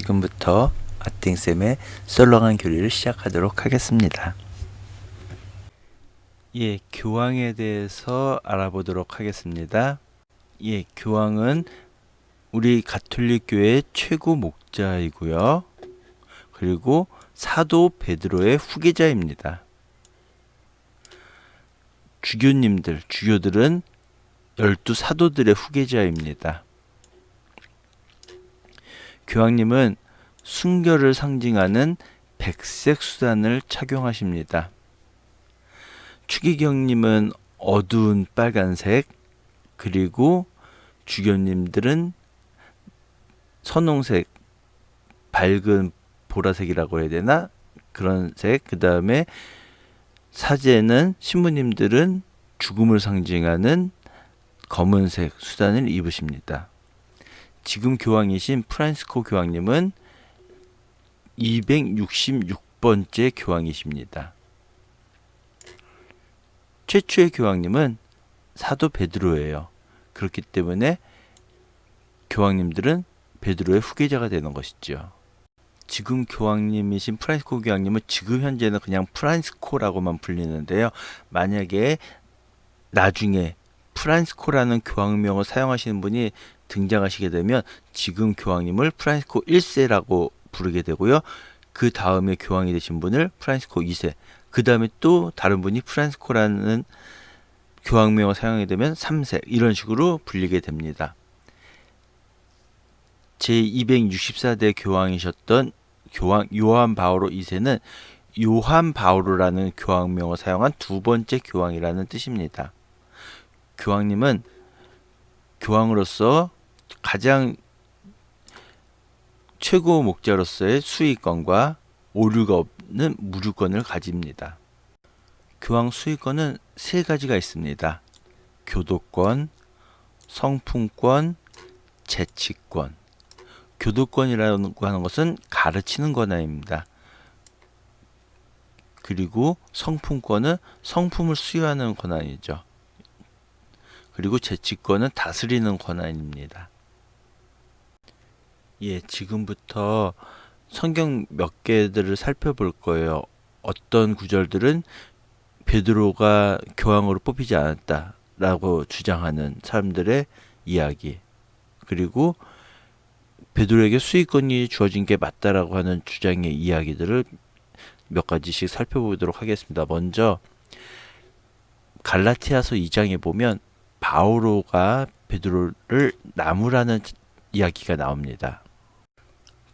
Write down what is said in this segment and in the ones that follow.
지금부터 아팅쌤의 썰렁한 교리를 시작하도록 하겠습니다. 교황에 대해서 알아보도록 하겠습니다. 교황은 우리 가톨릭 교회의 최고 목자이고요. 그리고 사도 베드로의 후계자입니다. 주교들은 12사도들의 후계자입니다. 교황님은 순결을 상징하는 백색 수단을 착용하십니다. 추기경님은 어두운 빨간색, 그리고 주교님들은 선홍색, 밝은 보라색이라고 해야 되나? 그런 색. 그 다음에 사제는 신부님들은 죽음을 상징하는 검은색 수단을 입으십니다. 지금 교황이신 프란시스코 교황님은 266번째 교황이십니다. 최초의 교황님은 사도 베드로예요. 그렇기 때문에 교황님들은 베드로의 후계자가 되는 것이죠. 지금 교황님이신 프란시스코 교황님은 지금 현재는 그냥 프란시스코라고만 불리는데요. 만약에 나중에 프란시스코라는 교황명을 사용하시는 분이 등장하시게 되면 지금 교황님을 프란시스코 1세라고 부르게 되고요. 그 다음에 교황이 되신 분을 프란시스코 2세, 그 다음에 또 다른 분이 프란시스코라는 교황명을 사용하게 되면 3세, 이런 식으로 불리게 됩니다. 제264대 교황이셨던 교황 요한 바오로 2세는 요한 바오로라는 교황명을 사용한 두 번째 교황이라는 뜻입니다. 교황님은 교황으로서 가장 최고 목자로서의 수의권과 오류가 없는 무류권을 가집니다. 교황 수의권은 세 가지가 있습니다. 교도권, 성품권, 재치권. 교도권이라고 하는 것은 가르치는 권한입니다. 그리고 성품권은 성품을 수여하는 권한이죠. 그리고 재치권은 다스리는 권한입니다. 지금부터 성경 몇 개들을 살펴볼 거예요. 어떤 구절들은 베드로가 교황으로 뽑히지 않았다라고 주장하는 사람들의 이야기, 그리고 베드로에게 수의권이 주어진 게 맞다라고 하는 주장의 이야기들을 몇 가지씩 살펴보도록 하겠습니다. 먼저 갈라티아서 2장에 보면 바오로가 베드로를 나무라는 이야기가 나옵니다.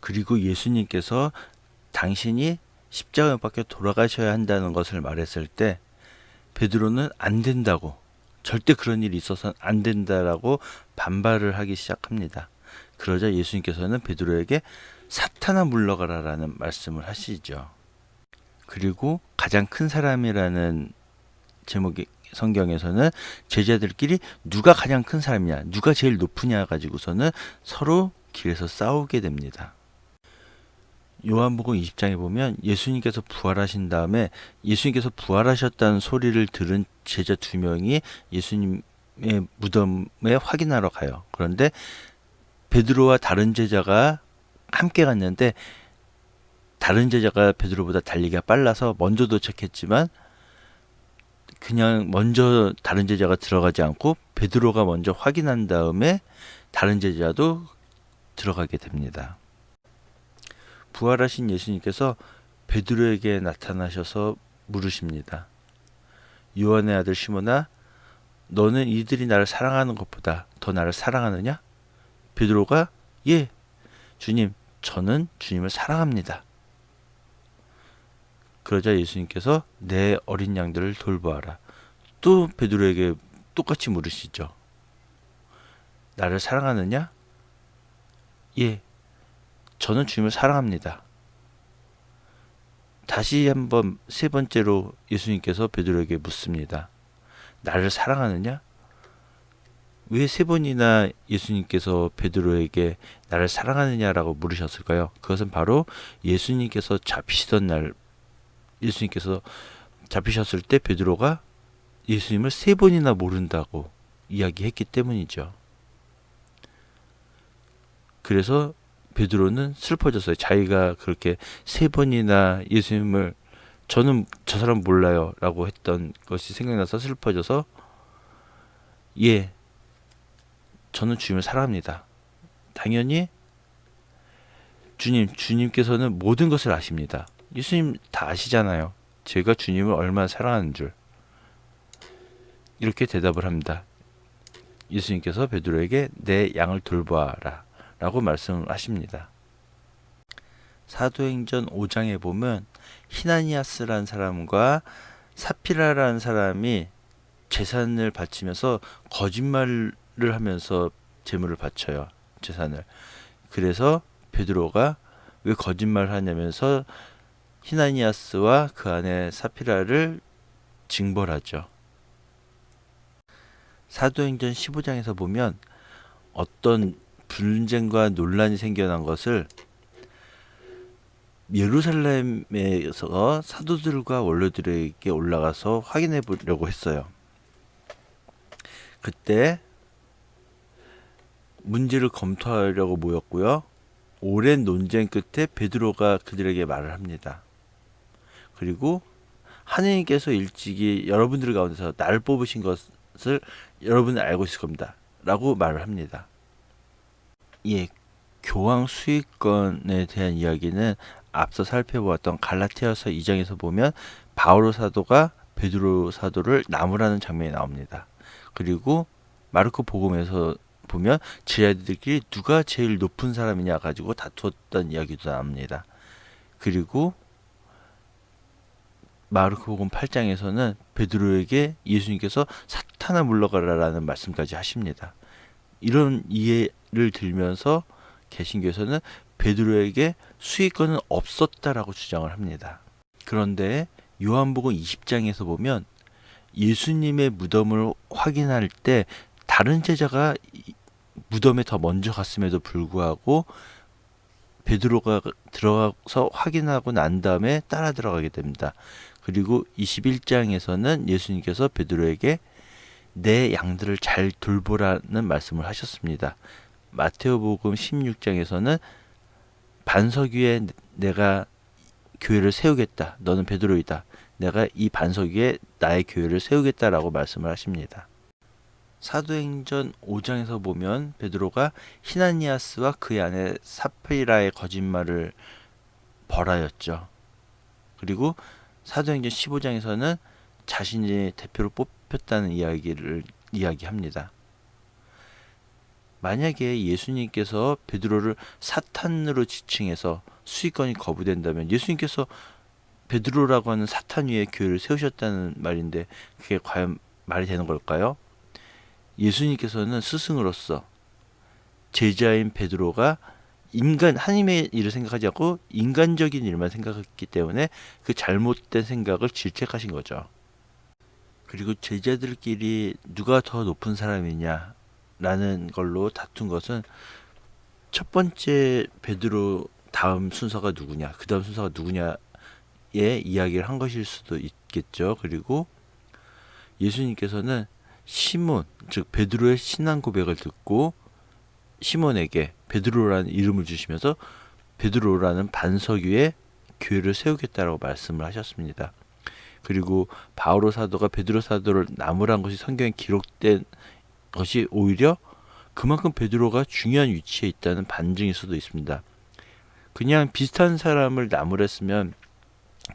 그리고 예수님께서 당신이 십자가에 못 박혀 돌아가셔야 한다는 것을 말했을 때 베드로는 안 된다고, 절대 그런 일이 있어서는 안 된다라고 반발을 하기 시작합니다. 그러자 예수님께서는 베드로에게 사탄아 물러가라라는 말씀을 하시죠. 그리고 가장 큰 사람이라는 제목의 성경에서는 제자들끼리 누가 가장 큰 사람이냐, 누가 제일 높으냐 가지고서는 서로 길에서 싸우게 됩니다. 요한복음 20장에 보면 예수님께서 부활하신 다음에 예수님께서 부활하셨다는 소리를 들은 제자 2명이 예수님의 무덤에 확인하러 가요. 그런데 베드로와 다른 제자가 함께 갔는데 다른 제자가 베드로보다 달리기가 빨라서 먼저 도착했지만 그냥 먼저 다른 제자가 들어가지 않고 베드로가 먼저 확인한 다음에 다른 제자도 들어가게 됩니다. 부활하신 예수님께서 베드로에게 나타나셔서 물으십니다. 요한의 아들 시몬아, 너는 이들이 나를 사랑하는 것보다 더 나를 사랑하느냐? 베드로가 예, 주님, 저는 주님을 사랑합니다. 그러자 예수님께서 내 어린 양들을 돌보아라. 또 베드로에게 똑같이 물으시죠. 나를 사랑하느냐? 예, 저는 주님을 사랑합니다. 다시 한번 세 번째로 예수님께서 베드로에게 묻습니다. 나를 사랑하느냐? 왜 세 번이나 예수님께서 베드로에게 나를 사랑하느냐라고 물으셨을까요? 그것은 바로 예수님께서 잡히셨을 때 베드로가 예수님을 세 번이나 모른다고 이야기했기 때문이죠. 그래서 베드로는 슬퍼졌어요. 자기가 그렇게 3번이나 예수님을 저는 저 사람 몰라요 라고 했던 것이 생각나서 슬퍼져서 예, 저는 주님을 사랑합니다. 당연히 주님께서는 모든 것을 아십니다. 예수님 다 아시잖아요. 제가 주님을 얼마나 사랑하는 줄. 이렇게 대답을 합니다. 예수님께서 베드로에게 내 양을 돌보아라 라고 말씀을 하십니다. 사도행전 5장에 보면 히나니아스라는 사람과 사피라라는 사람이 재산을 바치면서 거짓말을 하면서 재물을 바쳐요. 재산을. 그래서 베드로가 왜 거짓말을 하냐면서 히나니아스와 그 아내 사피라를 징벌하죠. 사도행전 15장에서 보면 어떤 분쟁과 논란이 생겨난 것을 예루살렘에서 사도들과 원로들에게 올라가서 확인해 보려고 했어요. 그때 문제를 검토하려고 모였고요. 오랜 논쟁 끝에 베드로가 그들에게 말을 합니다. 그리고 하느님께서 일찍이 여러분들 가운데서 나를 뽑으신 것을 여러분은 알고 있을 겁니다. 라고 말을 합니다. 예, 교황 수익권에 대한 이야기는 앞서 살펴보았던 갈라티아서 2장에서 보면 바오로 사도가 베드로 사도를 나무라는 장면이 나옵니다. 그리고 마르코 복음에서 보면 제자들끼리 누가 제일 높은 사람이냐 가지고 다투었던 이야기도 나옵니다. 그리고 마르코복음 8장에서는 베드로에게 예수님께서 사탄아 물러가라라는 말씀까지 하십니다. 이런 이해를 들면서 개신교에서는 베드로에게 수익권은 없었다라고 주장을 합니다. 그런데 요한복음 20장에서 보면 예수님의 무덤을 확인할 때 다른 제자가 무덤에 더 먼저 갔음에도 불구하고 베드로가 들어가서 확인하고 난 다음에 따라 들어가게 됩니다. 그리고 21장에서는 예수님께서 베드로에게 내 양들을 잘 돌보라는 말씀을 하셨습니다. 마테오복음 16장에서는 반석 위에 내가 교회를 세우겠다. 너는 베드로이다. 내가 이 반석 위에 나의 교회를 세우겠다라고 말씀을 하십니다. 사도행전 5장에서 보면 베드로가 히나니아스와 그의 아내 사피라의 거짓말을 벌하였죠. 그리고 사도행전 15장에서는 자신이 대표로 뽑혔다는 이야기를 이야기합니다. 만약에 예수님께서 베드로를 사탄으로 지칭해서 수익권이 거부된다면 예수님께서 베드로라고 하는 사탄 위에 교회를 세우셨다는 말인데 그게 과연 말이 되는 걸까요? 예수님께서는 스승으로서 제자인 베드로가 하나님의 일을 생각하지 않고 인간적인 일만 생각했기 때문에 그 잘못된 생각을 질책하신 거죠. 그리고 제자들끼리 누가 더 높은 사람이냐 라는 걸로 다툰 것은 첫 번째 베드로 다음 순서가 누구냐, 그 다음 순서가 누구냐의 이야기를 한 것일 수도 있겠죠. 그리고 예수님께서는 시몬, 즉 베드로의 신앙 고백을 듣고 시몬에게 베드로라는 이름을 주시면서 베드로라는 반석 위에 교회를 세우겠다라고 말씀을 하셨습니다. 그리고 바오로 사도가 베드로 사도를 나무란 것이 성경에 기록된 것이 오히려 그만큼 베드로가 중요한 위치에 있다는 반증일 수도 있습니다. 그냥 비슷한 사람을 나무라 했으면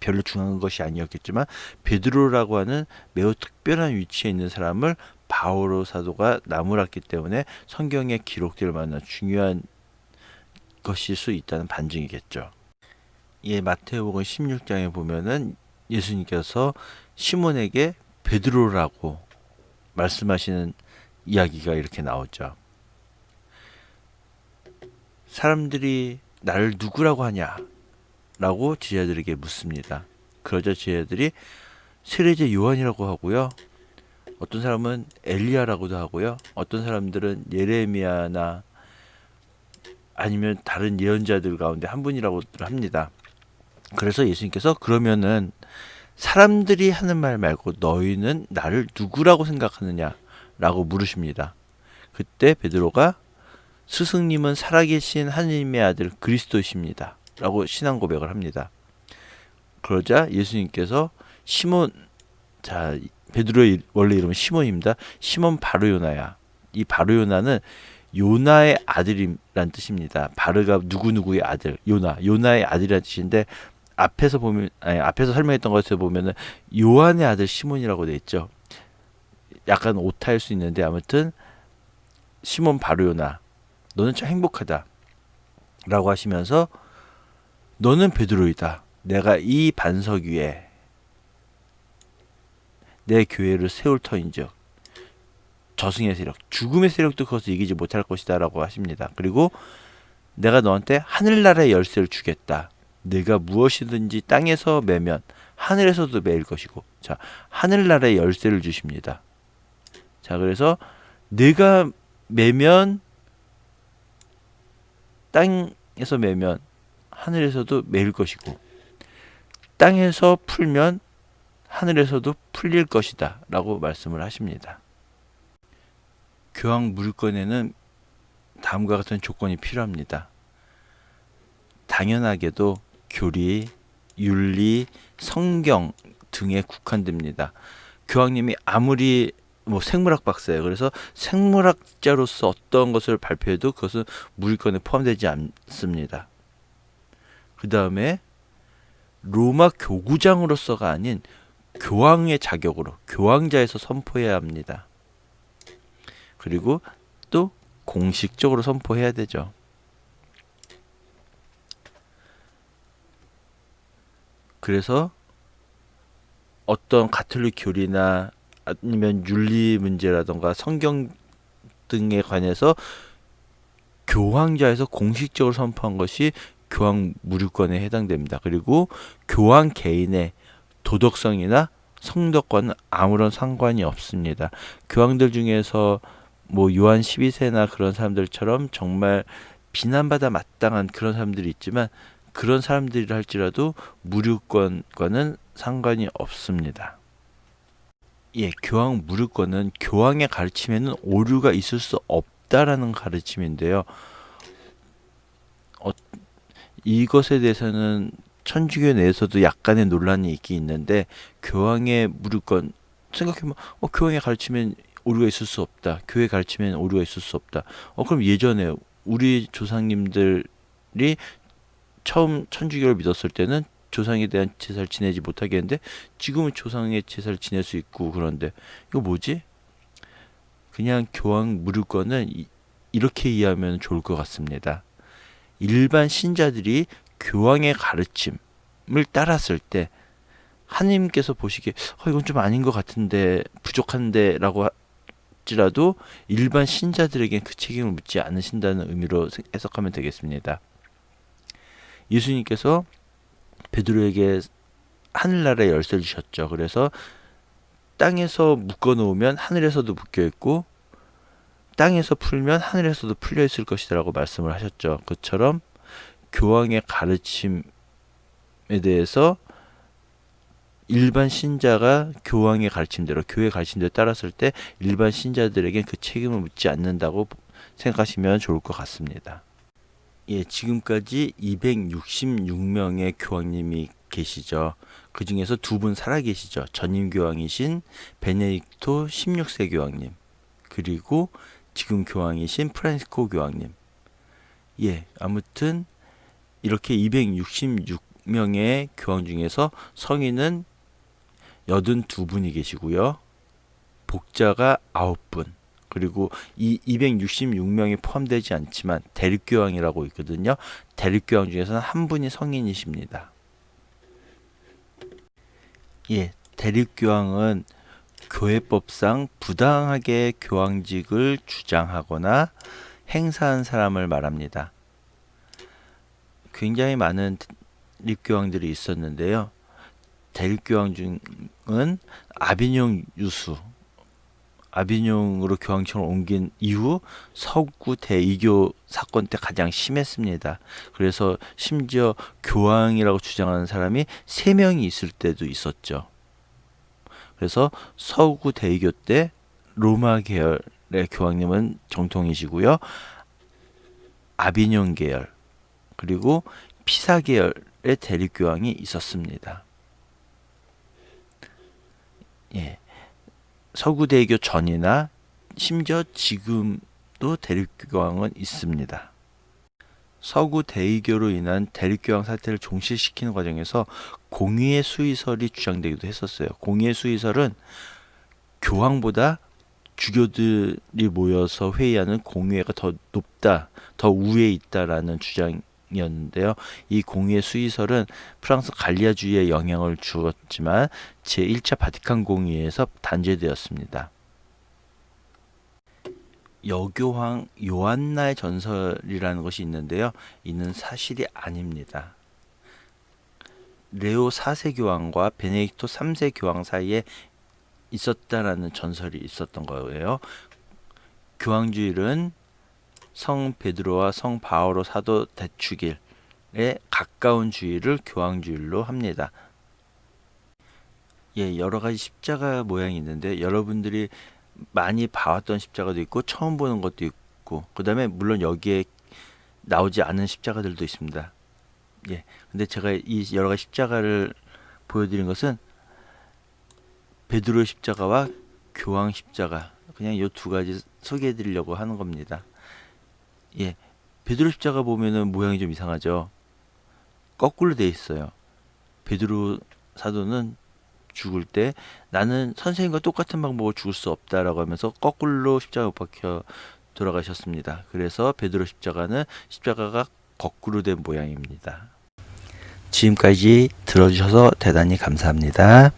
별로 중요한 것이 아니었겠지만 베드로라고 하는 매우 특별한 위치에 있는 사람을 바오로 사도가 나무랐기 때문에 성경에 기록될 만한 중요한 것일 수 있다는 반증이겠죠. 예, 마태복음 16장에 보면은 예수님께서 시몬에게 베드로라고 말씀하시는 이야기가 이렇게 나오죠. 사람들이 나를 누구라고 하냐? 라고 제자들에게 묻습니다. 그러자 제자들이 세례자 요한이라고 하고요. 어떤 사람은 엘리야라고도 하고요. 어떤 사람들은 예레미야나 아니면 다른 예언자들 가운데 한 분이라고 합니다. 그래서 예수님께서 그러면은 사람들이 하는 말 말고 너희는 나를 누구라고 생각하느냐? 라고 물으십니다. 그때 베드로가 스승님은 살아계신 하느님의 아들 그리스도십니다. 라고 신앙 고백을 합니다. 그러자 예수님께서 시몬, 자, 베드로의 원래 이름은 시몬입니다. 시몬 바르요나야. 이 바르요나는 요나의 아들이란 뜻입니다. 바르가 누구누구의 아들, 요나의 아들이란 뜻인데, 앞에서 설명했던 것에 보면은 요한의 아들 시몬이라고 돼 있죠. 약간 오타일 수 있는데, 아무튼 시몬 바르요나, 너는 참 행복하다 라고 하시면서, 너는 베드로이다. 내가 이 반석 위에 내 교회를 세울 터인즉 저승의 세력, 죽음의 세력도 그것을 이기지 못할 것이다 라고 하십니다. 그리고 내가 너한테 하늘나라의 열쇠를 주겠다. 네가 무엇이든지 땅에서 매면 하늘에서도 매일 것이고. 자, 하늘나라의 열쇠를 주십니다. 자, 그래서 네가 매면, 땅에서 매면 하늘에서도 매일 것이고, 땅에서 풀면 하늘에서도 풀릴 것이다 라고 말씀을 하십니다. 교황 물권에는 다음과 같은 조건이 필요합니다. 당연하게도 교리, 윤리, 성경 등에 국한됩니다. 교황님이 아무리 생물학 박사예요. 그래서 생물학자로서 어떤 것을 발표해도 그것은 물권에 포함되지 않습니다. 그 다음에 로마 교구장으로서가 아닌 교황의 자격으로 교황자에서 선포해야 합니다. 그리고 또 공식적으로 선포해야 되죠. 그래서 어떤 가톨릭 교리나 아니면 윤리 문제라던가 성경 등에 관해서 교황자에서 공식적으로 선포한 것이 교황 무류권에 해당됩니다. 그리고 교황 개인의 도덕성이나 성덕과는 아무런 상관이 없습니다. 교황들 중에서 요한 12세나 그런 사람들처럼 정말 비난받아 마땅한 그런 사람들이 있지만, 그런 사람들이라 할지라도 무류권과는 상관이 없습니다. 예, 교황 무류권은 교황의 가르침에는 오류가 있을 수 없다라는 가르침인데요. 이것에 대해서는 천주교 내에서도 약간의 논란이 있긴 있는데, 교황의 무류권 생각해보면 교황의 가르침엔 오류가 있을 수 없다. 교회 가르침엔 오류가 있을 수 없다. 그럼 예전에 우리 조상님들이 처음 천주교를 믿었을 때는 조상에 대한 제사를 지내지 못하게 했는데, 지금은 조상의 제사를 지낼 수 있고. 그런데 이거 뭐지? 그냥 교황 무류권은 이렇게 이해하면 좋을 것 같습니다. 일반 신자들이 교황의 가르침을 따랐을 때 하나님께서 보시기에 이건 좀 아닌 것 같은데, 부족한데 라고 할지라도 일반 신자들에겐 그 책임을 묻지 않으신다는 의미로 해석하면 되겠습니다. 예수님께서 베드로에게 하늘나라의 열쇠를 주셨죠. 그래서 땅에서 묶어놓으면 하늘에서도 묶여있고, 땅에서 풀면 하늘에서도 풀려있을 것이다 라고 말씀을 하셨죠. 그처럼 교황의 가르침에 대해서 일반 신자가 교황의 가르침대로, 교회 가르침대로 따랐을 때 일반 신자들에게 그 책임을 묻지 않는다고 생각하시면 좋을 것 같습니다. 예, 지금까지 266명의 교황님이 계시죠. 그 중에서 두 분 살아계시죠. 전임 교황이신 베네딕토 16세 교황님, 그리고 지금 교황이신 프란시스코 교황님. 예, 아무튼 이렇게 266명의 교황 중에서 성인은 82분이 계시고요. 복자가 9분. 그리고 이 266명이 포함되지 않지만 대립교황이라고 있거든요. 대립교황 중에서는 한 분이 성인이십니다. 예, 대립교황은 교회법상 부당하게 교황직을 주장하거나 행사한 사람을 말합니다. 굉장히 많은 대립교황들이 있었는데요. 대립교황 중은 아비뇽 유수, 아비뇽으로 교황청을 옮긴 이후 서구 대이교 사건 때 가장 심했습니다. 그래서 심지어 교황이라고 주장하는 사람이 3명이 있을 때도 있었죠. 그래서 서구 대이교 때 로마 계열의 교황님은 정통이시고요. 아비뇽 계열 그리고 피사 계열의 대립교황이 있었습니다. 예, 서구대교 전이나 심지어 지금도 대립교황은 있습니다. 서구대의교로 인한 대립교황 사태를 종식시키는 과정에서 공의의 수의설이 주장되기도 했었어요. 공의의 수의설은 교황보다 주교들이 모여서 회의하는 공의회가 더 높다, 더 우위에 있다라는 주장이었는데요. 이 공의회 수의설은 프랑스 갈리아주의에 영향을 주었지만 제1차 바티칸 공의회에서 단죄되었습니다. 여교황 요한나의 전설이라는 것이 있는데요. 이는 사실이 아닙니다. 레오 4세 교황과 베네딕토 3세 교황 사이에 있었다라는 전설이 있었던 거예요. 교황주일은 성 베드로와 성 바오로 사도 대축일에 가까운 주일을 교황주일로 합니다. 예, 여러 가지 십자가 모양이 있는데 여러분들이 많이 봐왔던 십자가도 있고 처음 보는 것도 있고 그 다음에 물론 여기에 나오지 않은 십자가들도 있습니다. 예, 근데 제가 이 여러 가지 십자가를 보여드린 것은 베드로 십자가와 교황 십자가 그냥 이 두 가지 소개해 드리려고 하는 겁니다. 예, 베드로 십자가 보면은 모양이 좀 이상하죠. 거꾸로 돼 있어요. 베드로 사도는 죽을 때 나는 선생님과 똑같은 방법으로 죽을 수 없다라고 하면서 거꾸로 십자가에 못 박혀 돌아가셨습니다. 그래서 베드로 십자가는 십자가가 거꾸로 된 모양입니다. 지금까지 들어주셔서 대단히 감사합니다.